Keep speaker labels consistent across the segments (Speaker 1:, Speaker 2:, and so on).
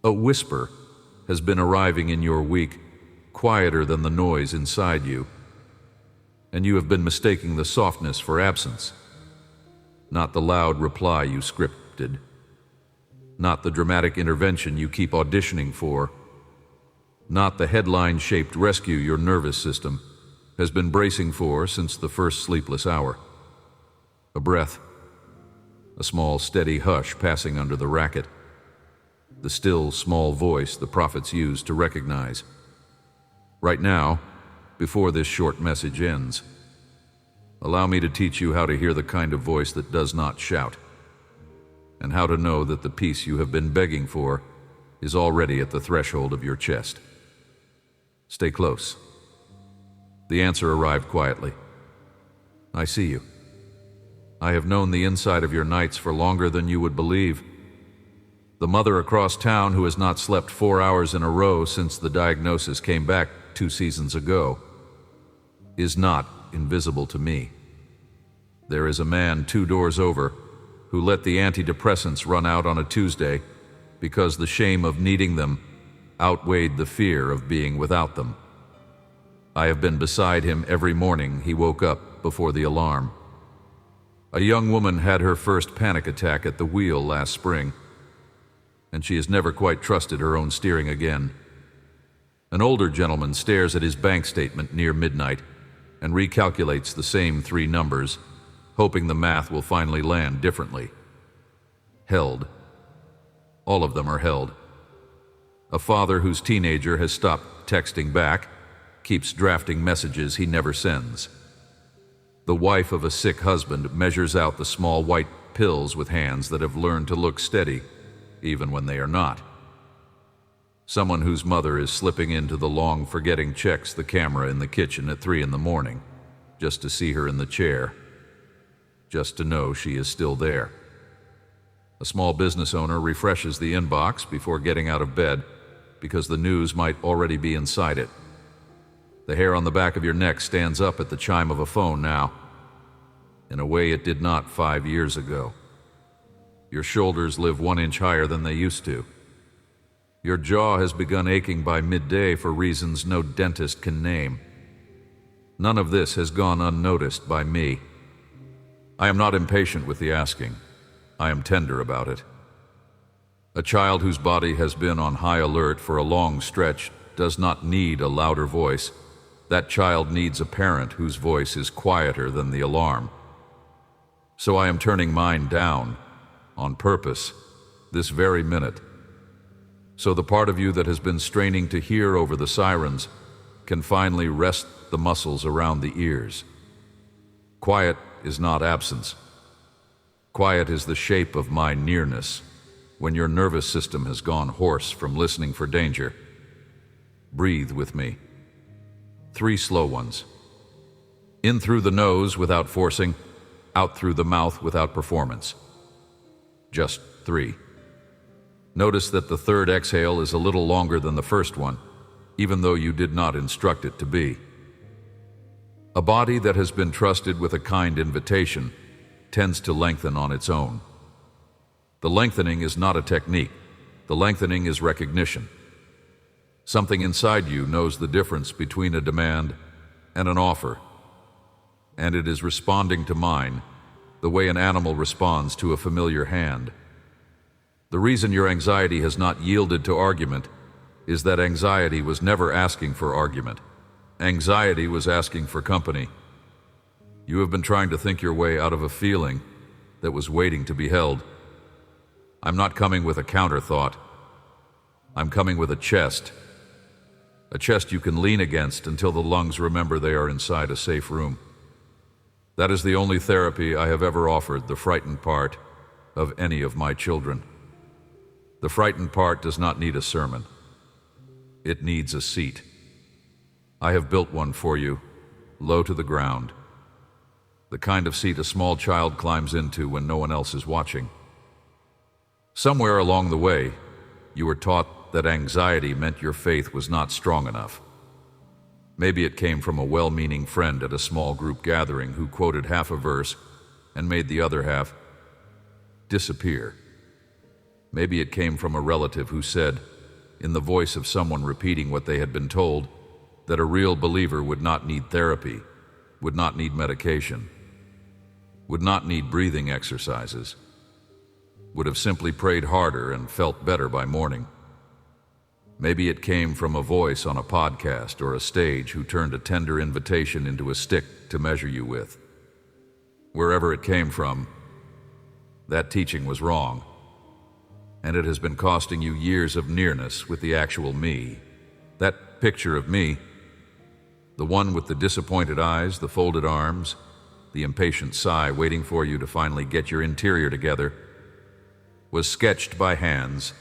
Speaker 1: A whisper has been arriving in your week, quieter than the noise inside you, and you have been mistaking the softness for absence. Not the loud reply you scripted, not the dramatic intervention you keep auditioning for, not the headline-shaped rescue your nervous system has been bracing for since the first sleepless hour. A breath, a small steady hush passing under the racket, the still small voice the prophets use to recognize. Right now, before this short message ends, allow me to teach you how to hear the kind of voice that does not shout, and how to know that the peace you have been begging for is already at the threshold of your chest. Stay close. The answer arrived quietly. I see you. I have known the inside of your nights for longer than you would believe. The mother across town who has not slept 4 hours in a row since the diagnosis came back 2 seasons ago is not invisible to me. There is a man 2 doors over who let the antidepressants run out on a Tuesday because the shame of needing them outweighed the fear of being without them. I have been beside him every morning he woke up before the alarm. A young woman had her first panic attack at the wheel last spring, and she has never quite trusted her own steering again. An older gentleman stares at his bank statement near midnight and recalculates the same 3 numbers, hoping the math will finally land differently. Held. All of them are held. A father whose teenager has stopped texting back, keeps drafting messages he never sends. The wife of a sick husband measures out the small white pills with hands that have learned to look steady, even when they are not. Someone whose mother is slipping into the long forgetting checks the camera in the kitchen at 3 in the morning, just to see her in the chair, just to know she is still there. A small business owner refreshes the inbox before getting out of bed because the news might already be inside it. The hair on the back of your neck stands up at the chime of a phone now, in a way it did not 5 years ago. Your shoulders live 1 inch higher than they used to. Your jaw has begun aching by midday for reasons no dentist can name. None of this has gone unnoticed by me. I am not impatient with the asking. I am tender about it. A child whose body has been on high alert for a long stretch does not need a louder voice. That child needs a parent whose voice is quieter than the alarm. So I am turning mine down, on purpose, this very minute, so the part of you that has been straining to hear over the sirens can finally rest the muscles around the ears. Quiet is not absence. Quiet is the shape of my nearness when your nervous system has gone hoarse from listening for danger. Breathe with me. 3 slow ones. In through the nose without forcing, out through the mouth without performance. Just 3. Notice that the 3rd exhale is a little longer than the first one, even though you did not instruct it to be. A body that has been trusted with a kind invitation tends to lengthen on its own. The lengthening is not a technique. The lengthening is recognition. Something inside you knows the difference between a demand and an offer, and it is responding to mine the way an animal responds to a familiar hand. The reason your anxiety has not yielded to argument is that anxiety was never asking for argument. Anxiety was asking for company. You have been trying to think your way out of a feeling that was waiting to be held. I'm not coming with a counter thought. I'm coming with a chest you can lean against until the lungs remember they are inside a safe room. That is the only therapy I have ever offered the frightened part of any of my children. The frightened part does not need a sermon. It needs a seat. I have built one for you, low to the ground. The kind of seat a small child climbs into when no one else is watching. Somewhere along the way, you were taught that anxiety meant your faith was not strong enough. Maybe it came from a well-meaning friend at a small group gathering who quoted half a verse and made the other half disappear. Maybe it came from a relative who said, in the voice of someone repeating what they had been told, that a real believer would not need therapy, would not need medication, would not need breathing exercises, would have simply prayed harder and felt better by morning. Maybe it came from a voice on a podcast or a stage who turned a tender invitation into a stick to measure you with. Wherever it came from, that teaching was wrong, and it has been costing you years of nearness with the actual me. That picture of me, the one with the disappointed eyes, the folded arms, the impatient sigh waiting for you to finally get your interior together, was sketched by hands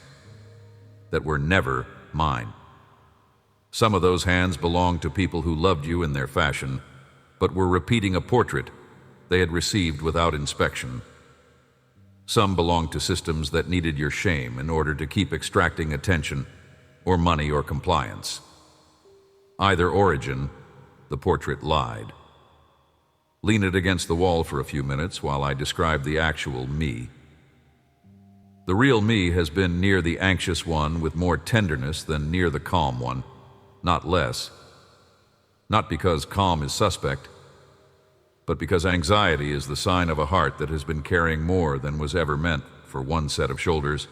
Speaker 1: that were never mine. Some of those hands belonged to people who loved you in their fashion, but were repeating a portrait they had received without inspection. Some belonged to systems that needed your shame in order to keep extracting attention or money or compliance. Either origin, the portrait lied. Lean it against the wall for a few minutes while I describe the actual me. The real me has been near the anxious one with more tenderness than near the calm one, not less. Not because calm is suspect, but because anxiety is the sign of a heart that has been carrying more than was ever meant for one set of shoulders.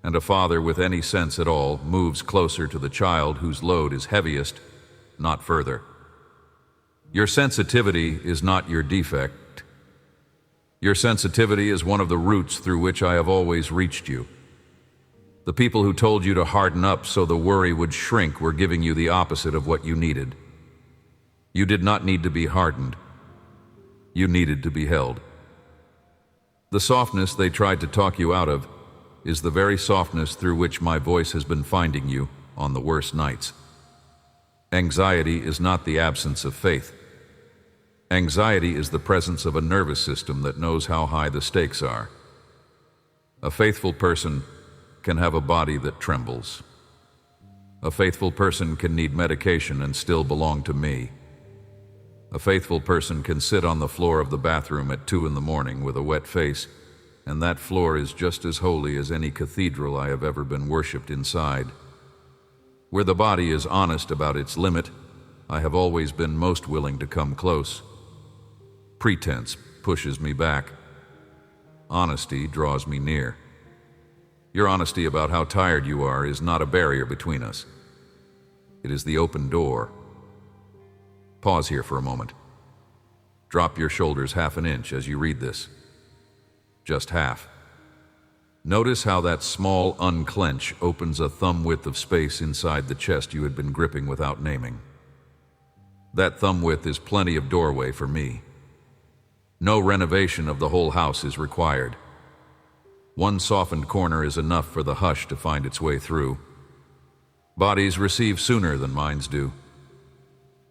Speaker 1: And a father with any sense at all moves closer to the child whose load is heaviest, not further. Your sensitivity is not your defect. Your sensitivity is one of the routes through which I have always reached you. The people who told you to harden up so the worry would shrink were giving you the opposite of what you needed. You did not need to be hardened. You needed to be held. The softness they tried to talk you out of is the very softness through which my voice has been finding you on the worst nights. Anxiety is not the absence of faith. Anxiety is the presence of a nervous system that knows how high the stakes are. A faithful person can have a body that trembles. A faithful person can need medication and still belong to me. A faithful person can sit on the floor of the bathroom at 2 a.m. with a wet face, and that floor is just as holy as any cathedral I have ever been worshipped inside. Where the body is honest about its limit, I have always been most willing to come close. Pretense pushes me back. Honesty draws me near. Your honesty about how tired you are is not a barrier between us. It is the open door. Pause here for a moment. Drop your shoulders half an inch as you read this. Just half. Notice how that small unclench opens a thumb width of space inside the chest you had been gripping without naming. That thumb width is plenty of doorway for me. No renovation of the whole house is required. One softened corner is enough for the hush to find its way through. Bodies receive sooner than minds do.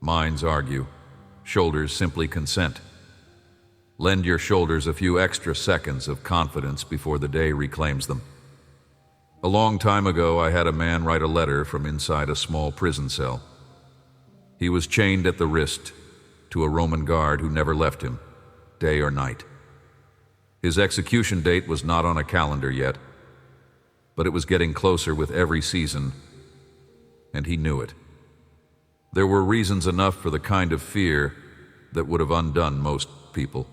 Speaker 1: Minds argue. Shoulders simply consent. Lend your shoulders a few extra seconds of confidence before the day reclaims them. A long time ago, I had a man write a letter from inside a small prison cell. He was chained at the wrist to a Roman guard who never left him, day or night. His execution date was not on a calendar yet, but it was getting closer with every season, and he knew it. There were reasons enough for the kind of fear that would have undone most people.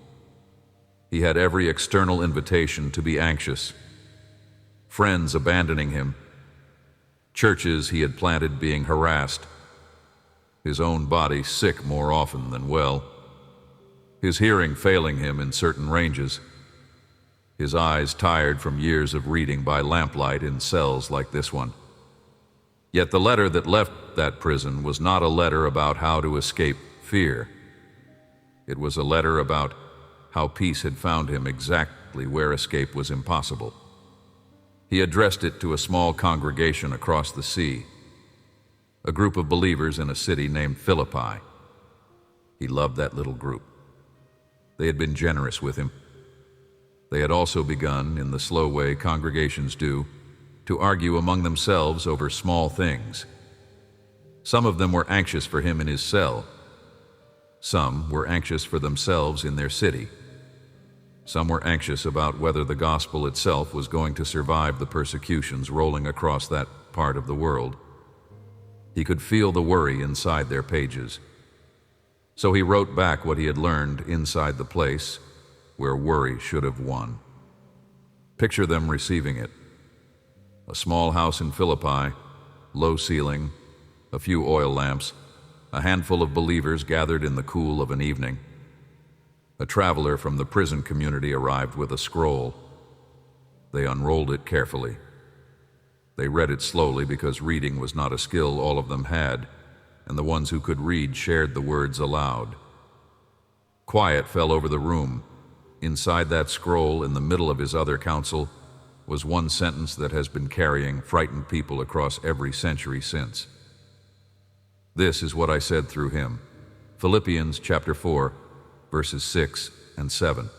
Speaker 1: He had every external invitation to be anxious. Friends abandoning him. Churches he had planted being harassed. His own body sick more often than well. His hearing failing him in certain ranges. His eyes tired from years of reading by lamplight in cells like this one. Yet the letter that left that prison was not a letter about how to escape fear. It was a letter about how peace had found him exactly where escape was impossible. He addressed it to a small congregation across the sea, a group of believers in a city named Philippi. He loved that little group. They had been generous with him. They had also begun, in the slow way congregations do, to argue among themselves over small things. Some of them were anxious for him in his cell. Some were anxious for themselves in their city. Some were anxious about whether the gospel itself was going to survive the persecutions rolling across that part of the world. He could feel the worry inside their pages. So he wrote back what he had learned inside the place where worry should have won. Picture them receiving it. A small house in Philippi, low ceiling, a few oil lamps, a handful of believers gathered in the cool of an evening. A traveler from the prison community arrived with a scroll. They unrolled it carefully. They read it slowly because reading was not a skill all of them had, and the ones who could read shared the words aloud. Quiet fell over the room. Inside that scroll, in the middle of his other counsel, was one sentence that has been carrying frightened people across every century since. This is what I said through him. Philippians chapter 4, verses 6 and 7.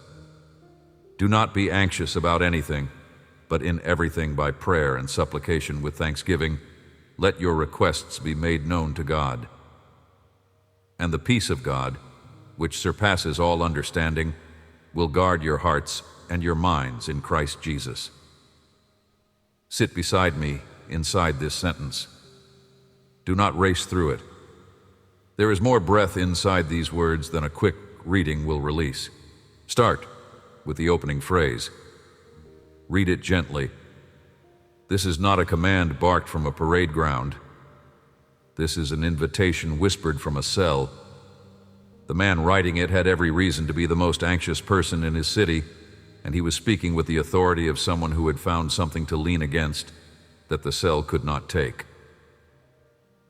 Speaker 1: Do not be anxious about anything, but in everything by prayer and supplication with thanksgiving, let your requests be made known to God. And the peace of God, which surpasses all understanding, will guard your hearts and your minds in Christ Jesus. Sit beside me inside this sentence. Do not race through it. There is more breath inside these words than a quick reading will release. Start with the opening phrase. Read it gently. This is not a command barked from a parade ground. This is an invitation whispered from a cell. The man writing it had every reason to be the most anxious person in his city, and he was speaking with the authority of someone who had found something to lean against that the cell could not take.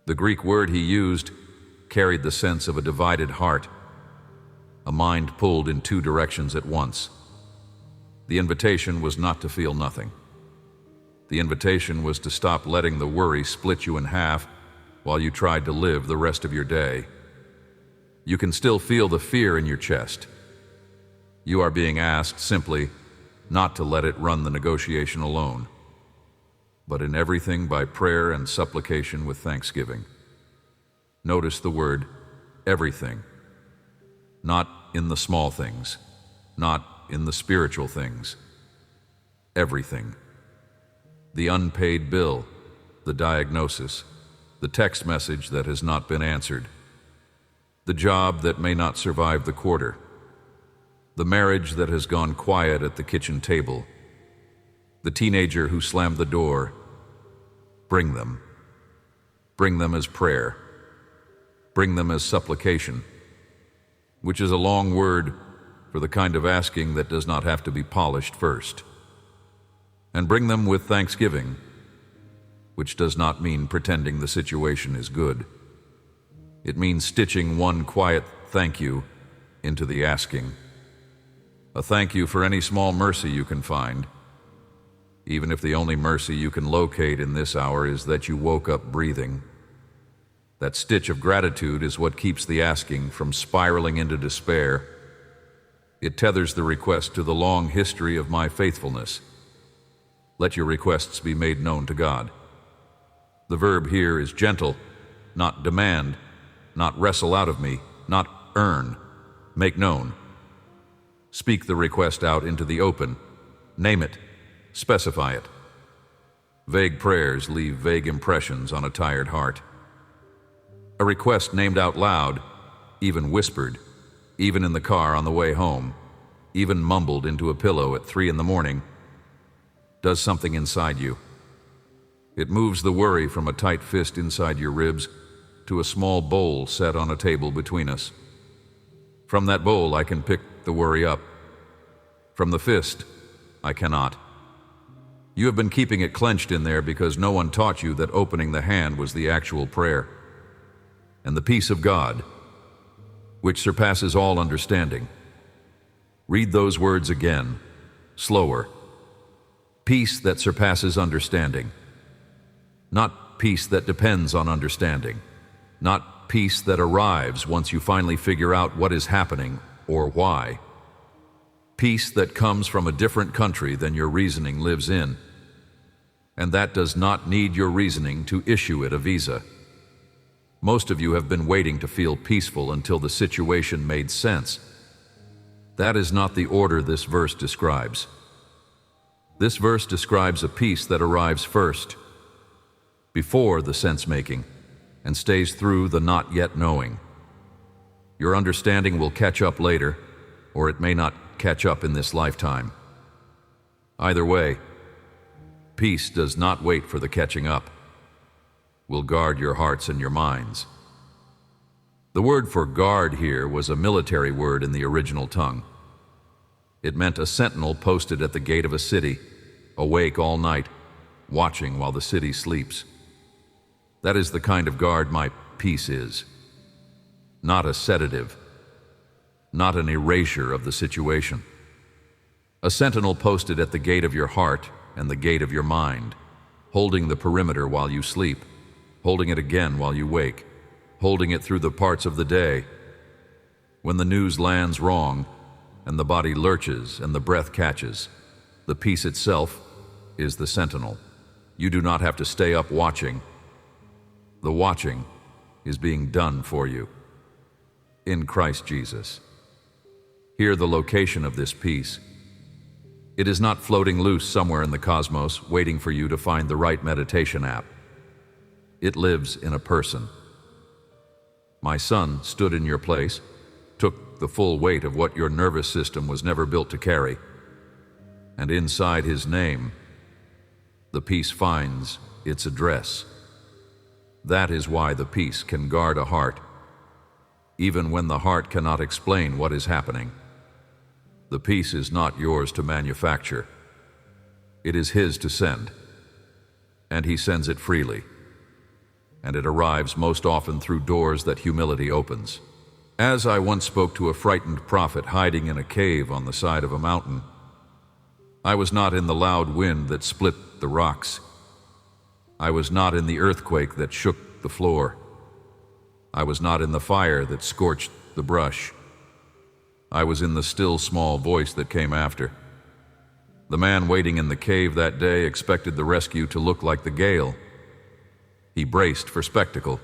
Speaker 1: The Greek word he used carried the sense of a divided heart, a mind pulled in two directions at once. The invitation was not to feel nothing. The invitation was to stop letting the worry split you in half while you tried to live the rest of your day. You can still feel the fear in your chest. You are being asked simply not to let it run the negotiation alone, but in everything by prayer and supplication with thanksgiving. Notice the word everything. Not in the small things, not in the spiritual things. Everything. The unpaid bill, the diagnosis, the text message that has not been answered, the job that may not survive the quarter, the marriage that has gone quiet at the kitchen table, the teenager who slammed the door. Bring them. Bring them as prayer. Bring them as supplication, which is a long word for the kind of asking that does not have to be polished first. And bring them with thanksgiving, which does not mean pretending the situation is good. It means stitching one quiet thank you into the asking. A thank you for any small mercy you can find, even if the only mercy you can locate in this hour is that you woke up breathing. That stitch of gratitude is what keeps the asking from spiraling into despair. It tethers the request to the long history of my faithfulness. Let your requests be made known to God. The verb here is gentle, not demand, not wrestle out of me, not earn, make known. Speak the request out into the open. Name it. Specify it. Vague prayers leave vague impressions on a tired heart. A request named out loud, even whispered, even in the car on the way home, even mumbled into a pillow at 3 a.m, does something inside you. It moves the worry from a tight fist inside your ribs to a small bowl set on a table between us. From that bowl, I can pick the worry up. From the fist, I cannot. You have been keeping it clenched in there because no one taught you that opening the hand was the actual prayer. And the peace of God, which surpasses all understanding. Read those words again, slower. Peace that surpasses understanding. Not peace that depends on understanding. Not peace that arrives once you finally figure out what is happening or why. Peace that comes from a different country than your reasoning lives in. And that does not need your reasoning to issue it a visa. Most of you have been waiting to feel peaceful until the situation made sense. That is not the order this verse describes. This verse describes a peace that arrives first. before the sense-making, and stays through the not yet knowing. Your understanding will catch up later, or it may not catch up in this lifetime. Either way, peace does not wait for the catching up. Will guard your hearts and your minds. The word for guard here was a military word in the original tongue. It meant a sentinel posted at the gate of a city, awake all night, watching while the city sleeps. That is the kind of guard my peace is. Not a sedative, not an erasure of the situation. A sentinel posted at the gate of your heart and the gate of your mind, holding the perimeter while you sleep, holding it again while you wake, holding it through the parts of the day. When the news lands wrong, and the body lurches and the breath catches, the peace itself is the sentinel. You do not have to stay up watching. The watching is being done for you in Christ Jesus. Hear the location of this peace. It is not floating loose somewhere in the cosmos, waiting for you to find the right meditation app. It lives in a person. My son stood in your place, took the full weight of what your nervous system was never built to carry, and inside his name, the peace finds its address. That is why the peace can guard a heart, even when the heart cannot explain what is happening. The peace is not yours to manufacture. It is his to send, and he sends it freely, and it arrives most often through doors that humility opens. As I once spoke to a frightened prophet hiding in a cave on the side of a mountain, I was not in the loud wind that split the rocks. I was not in the earthquake that shook the floor. I was not in the fire that scorched the brush. I was in the still small voice that came after. The man waiting in the cave that day expected the rescue to look like the gale. He braced for spectacle.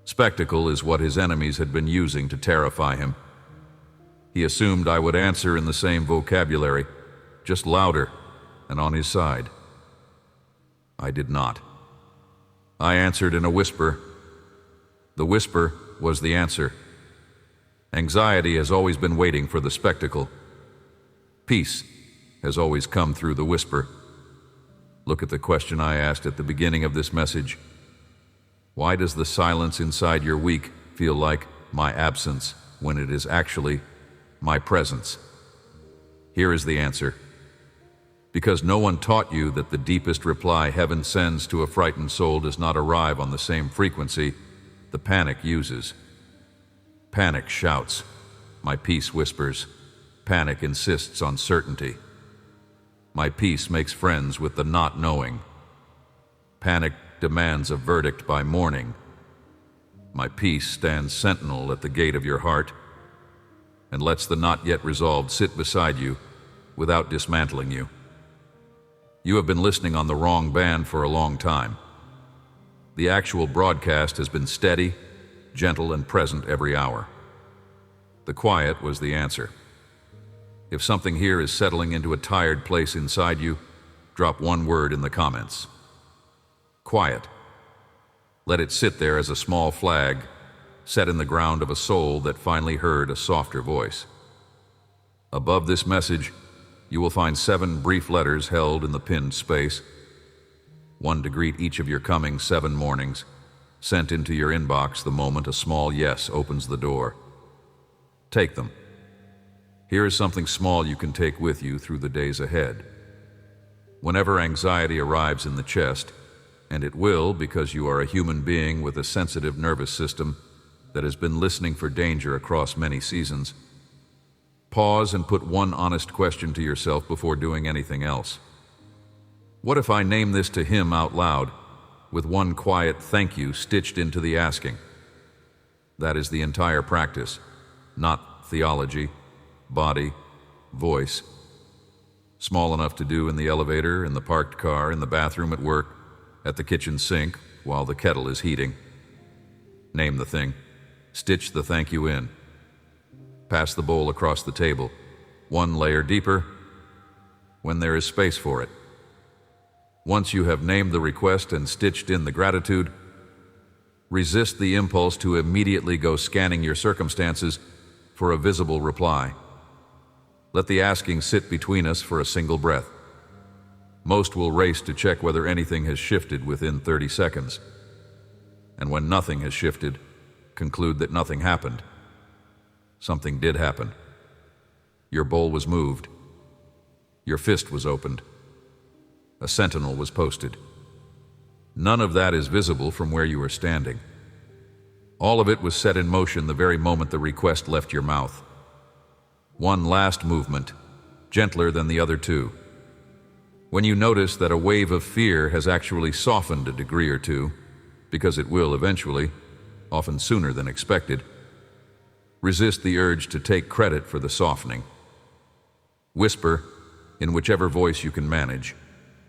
Speaker 1: Spectacle is what his enemies had been using to terrify him. He assumed I would answer in the same vocabulary, just louder and on his side. I did not. I answered in a whisper. The whisper was the answer. Anxiety has always been waiting for the spectacle. Peace has always come through the whisper. Look at the question I asked at the beginning of this message. Why does the silence inside your week feel like my absence when it is actually my presence? Here is the answer. Because no one taught you that the deepest reply heaven sends to a frightened soul does not arrive on the same frequency the panic uses. Panic shouts. My peace whispers. Panic insists on certainty. My peace makes friends with the not knowing. Panic demands a verdict by morning. My peace stands sentinel at the gate of your heart and lets the not yet resolved sit beside you without dismantling you. You have been listening on the wrong band for a long time. The actual broadcast has been steady, gentle, and present every hour. The quiet was the answer. If something here is settling into a tired place inside you, drop one word in the comments. Quiet. Let it sit there as a small flag set in the ground of a soul that finally heard a softer voice. Above this message, you will find 7 brief letters held in the pinned space, one to greet each of your coming 7 mornings, sent into your inbox the moment a small yes opens the door. Take them. Here is something small you can take with you through the days ahead. Whenever anxiety arrives in the chest, and it will because you are a human being with a sensitive nervous system that has been listening for danger across many seasons, pause and put one honest question to yourself before doing anything else. What if I name this to him out loud, with one quiet thank you stitched into the asking? That is the entire practice, not theology, body, voice. Small enough to do in the elevator, in the parked car, in the bathroom at work, at the kitchen sink while the kettle is heating. Name the thing. Stitch the thank you in. Pass the bowl across the table, one layer deeper when there is space for it. Once you have named the request and stitched in the gratitude, resist the impulse to immediately go scanning your circumstances for a visible reply. Let the asking sit between us for a single breath. Most will race to check whether anything has shifted within 30 seconds. And when nothing has shifted, conclude that nothing happened. Something did happen. Your bowl was moved. Your fist was opened. A sentinel was posted. None of that is visible from where you are standing. All of it was set in motion the very moment the request left your mouth. One last movement, gentler than the other two. When you notice that a wave of fear has actually softened a degree or two, because it will eventually, often sooner than expected, resist the urge to take credit for the softening. Whisper, in whichever voice you can manage,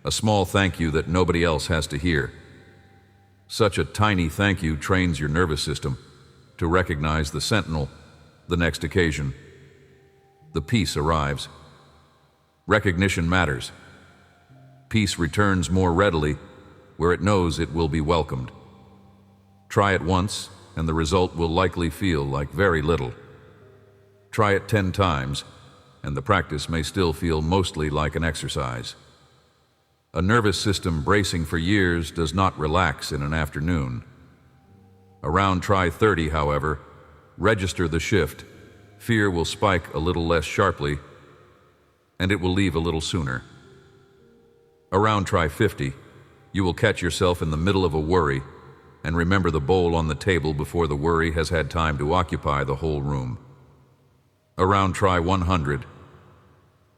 Speaker 1: a small thank you that nobody else has to hear. Such a tiny thank you trains your nervous system to recognize the sentinel the next occasion. The peace arrives. Recognition matters. Peace returns more readily where it knows it will be welcomed. Try it once, and the result will likely feel like very little. Try it 10 times, and the practice may still feel mostly like an exercise. A nervous system bracing for years does not relax in an afternoon. Around try 30, however, register the shift. Fear will spike a little less sharply, and it will leave a little sooner. Around try 50, you will catch yourself in the middle of a worry and remember the bowl on the table before the worry has had time to occupy the whole room. Around try 100,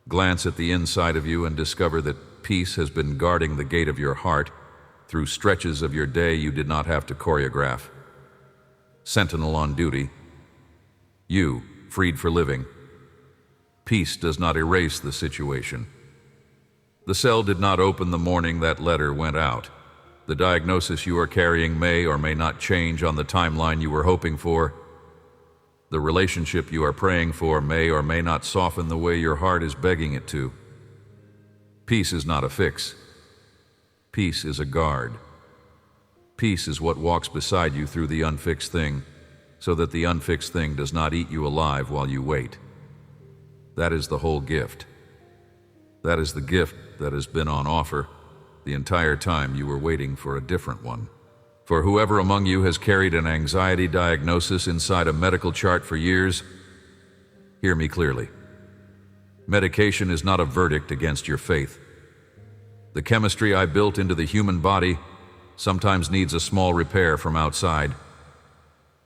Speaker 1: glance at the inside of you and discover that peace has been guarding the gate of your heart through stretches of your day you did not have to choreograph. Sentinel on duty. You, freed for living. Peace does not erase the situation. The cell did not open the morning that letter went out. The diagnosis you are carrying may or may not change on the timeline you were hoping for. The relationship you are praying for may or may not soften the way your heart is begging it to. Peace is not a fix. Peace is a guard. Peace is what walks beside you through the unfixed thing, so that the unfixed thing does not eat you alive while you wait. That is the whole gift. That is the gift that has been on offer the entire time you were waiting for a different one. For whoever among you has carried an anxiety diagnosis inside a medical chart for years, hear me clearly. Medication is not a verdict against your faith. The chemistry I built into the human body sometimes needs a small repair from outside,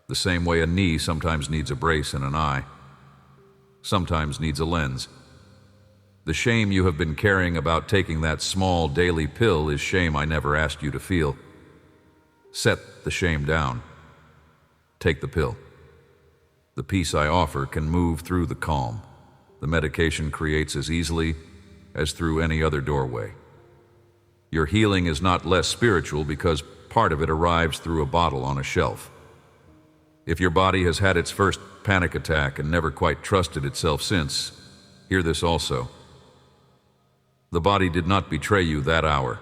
Speaker 1: the same way a knee sometimes needs a brace and an eye, sometimes needs a lens. The shame you have been carrying about taking that small daily pill is shame I never asked you to feel. Set the shame down. Take the pill. The peace I offer can move through the calm the medication creates as easily as through any other doorway. Your healing is not less spiritual because part of it arrives through a bottle on a shelf. If your body has had its first panic attack and never quite trusted itself since, hear this also. The body did not betray you that hour.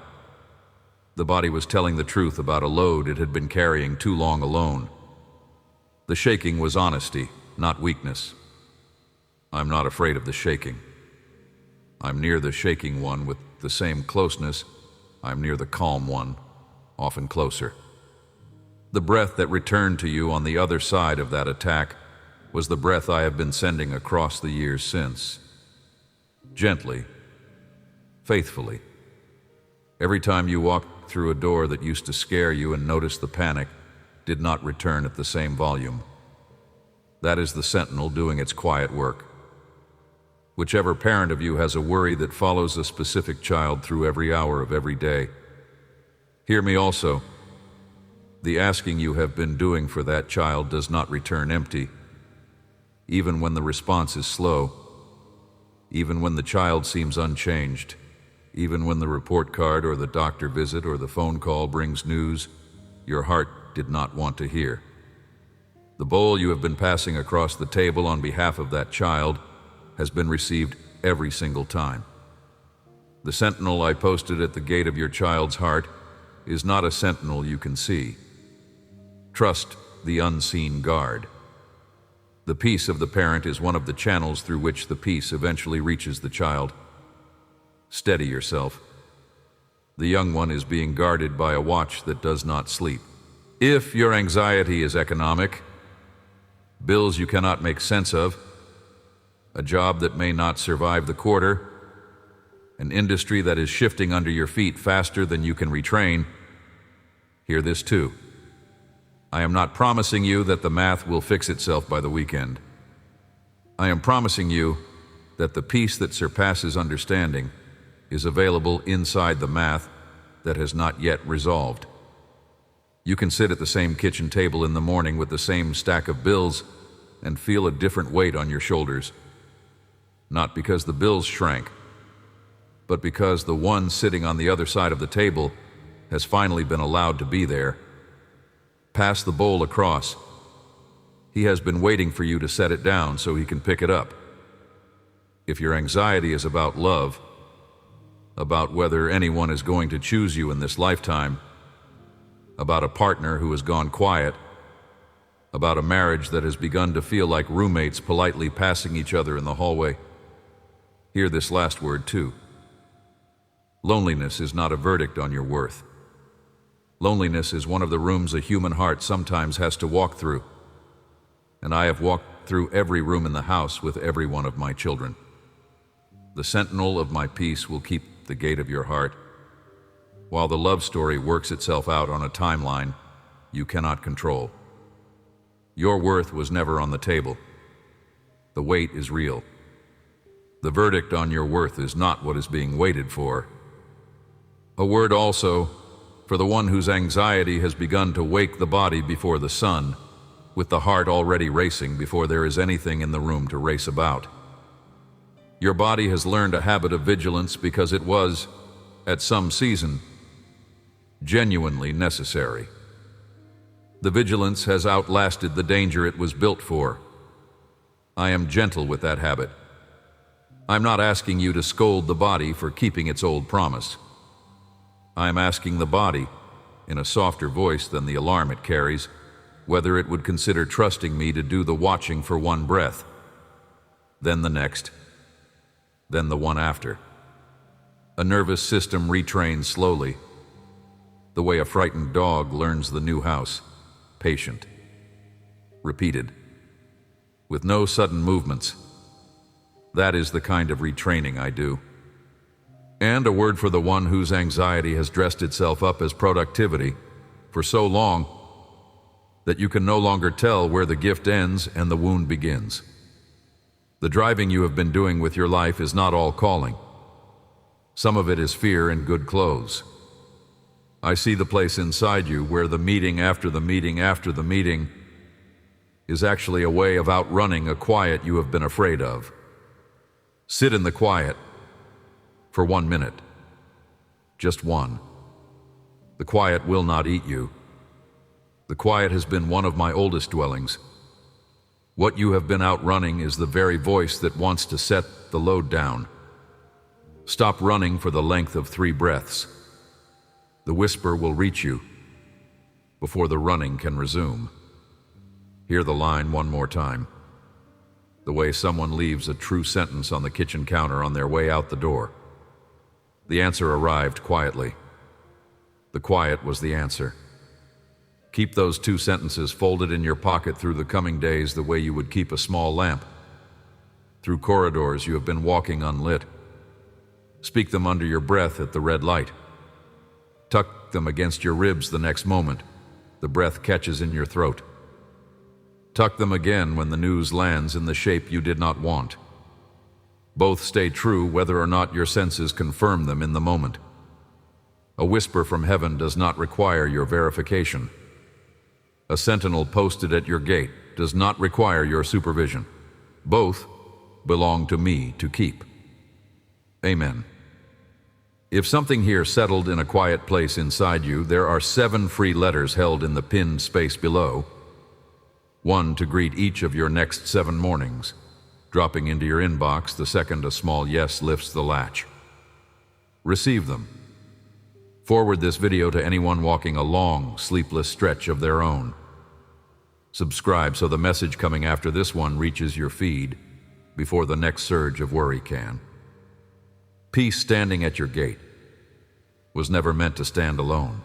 Speaker 1: The body was telling the truth about a load it had been carrying too long alone. The shaking was honesty, not weakness. I'm not afraid of the shaking. I'm near the shaking one with the same closeness I'm near the calm one, often closer. The breath that returned to you on the other side of that attack was the breath I have been sending across the years since. Gently, faithfully. Every time you walked through a door that used to scare you and noticed the panic did not return at the same volume. That is the sentinel doing its quiet work. Whichever parent of you has a worry that follows a specific child through every hour of every day, hear me also. The asking you have been doing for that child does not return empty, even when the response is slow, even when the child seems unchanged, even when the report card or the doctor visit or the phone call brings news your heart did not want to hear. The bowl you have been passing across the table on behalf of that child has been received every single time. The sentinel I posted at the gate of your child's heart is not a sentinel you can see. Trust the unseen guard. The peace of the parent is one of the channels through which the peace eventually reaches the child. Steady yourself. The young one is being guarded by a watch that does not sleep. If your anxiety is economic, bills you cannot make sense of, a job that may not survive the quarter, an industry that is shifting under your feet faster than you can retrain, hear this too. I am not promising you that the math will fix itself by the weekend. I am promising you that the peace that surpasses understanding is available inside the math that has not yet resolved. You can sit at the same kitchen table in the morning with the same stack of bills and feel a different weight on your shoulders. Not because the bills shrank, but because the one sitting on the other side of the table has finally been allowed to be there. Pass the bowl across. He has been waiting for you to set it down so he can pick it up. If your anxiety is about love, about whether anyone is going to choose you in this lifetime, about a partner who has gone quiet, about a marriage that has begun to feel like roommates politely passing each other in the hallway, hear this last word too. Loneliness is not a verdict on your worth. Loneliness is one of the rooms a human heart sometimes has to walk through, and I have walked through every room in the house with every one of my children. The sentinel of my peace will keep the gate of your heart. While the love story works itself out on a timeline you cannot control. Your worth was never on the table. The weight is real. The verdict on your worth is not what is being waited for. A word also for the one whose anxiety has begun to wake the body before the sun, with the heart already racing before there is anything in the room to race about. Your body has learned a habit of vigilance because it was, at some season, genuinely necessary. The vigilance has outlasted the danger it was built for. I am gentle with that habit. I'm not asking you to scold the body for keeping its old promise. I am asking the body, in a softer voice than the alarm it carries, whether it would consider trusting me to do the watching for one breath, then the next, then the one after. A nervous system retrains slowly, the way a frightened dog learns the new house, patient, repeated, with no sudden movements. That is the kind of retraining I do. And a word for the one whose anxiety has dressed itself up as productivity for so long that you can no longer tell where the gift ends and the wound begins. The driving you have been doing with your life is not all calling. Some of it is fear in good clothes. I see the place inside you where the meeting after the meeting after the meeting is actually a way of outrunning a quiet you have been afraid of. Sit in the quiet for 1 minute. Just one. The quiet will not eat you. The quiet has been one of my oldest dwellings. What you have been outrunning is the very voice that wants to set the load down. Stop running for the length of 3 breaths. The whisper will reach you before the running can resume. Hear the line one more time. The way someone leaves a true sentence on the kitchen counter on their way out the door. The answer arrived quietly. The quiet was the answer. Keep those 2 sentences folded in your pocket through the coming days the way you would keep a small lamp. Through corridors you have been walking unlit. Speak them under your breath at the red light. Tuck them against your ribs the next moment the breath catches in your throat. Tuck them again when the news lands in the shape you did not want. Both stay true whether or not your senses confirm them in the moment. A whisper from heaven does not require your verification. A sentinel posted at your gate does not require your supervision. Both belong to me to keep. Amen. If something here settled in a quiet place inside you, there are 7 free letters held in the pinned space below. 1 to greet each of your next 7 mornings. Dropping into your inbox the second a small yes lifts the latch. receive them. Forward this video to anyone walking a long, sleepless stretch of their own. Subscribe so the message coming after this one reaches your feed before the next surge of worry can. Peace standing at your gate was never meant to stand alone.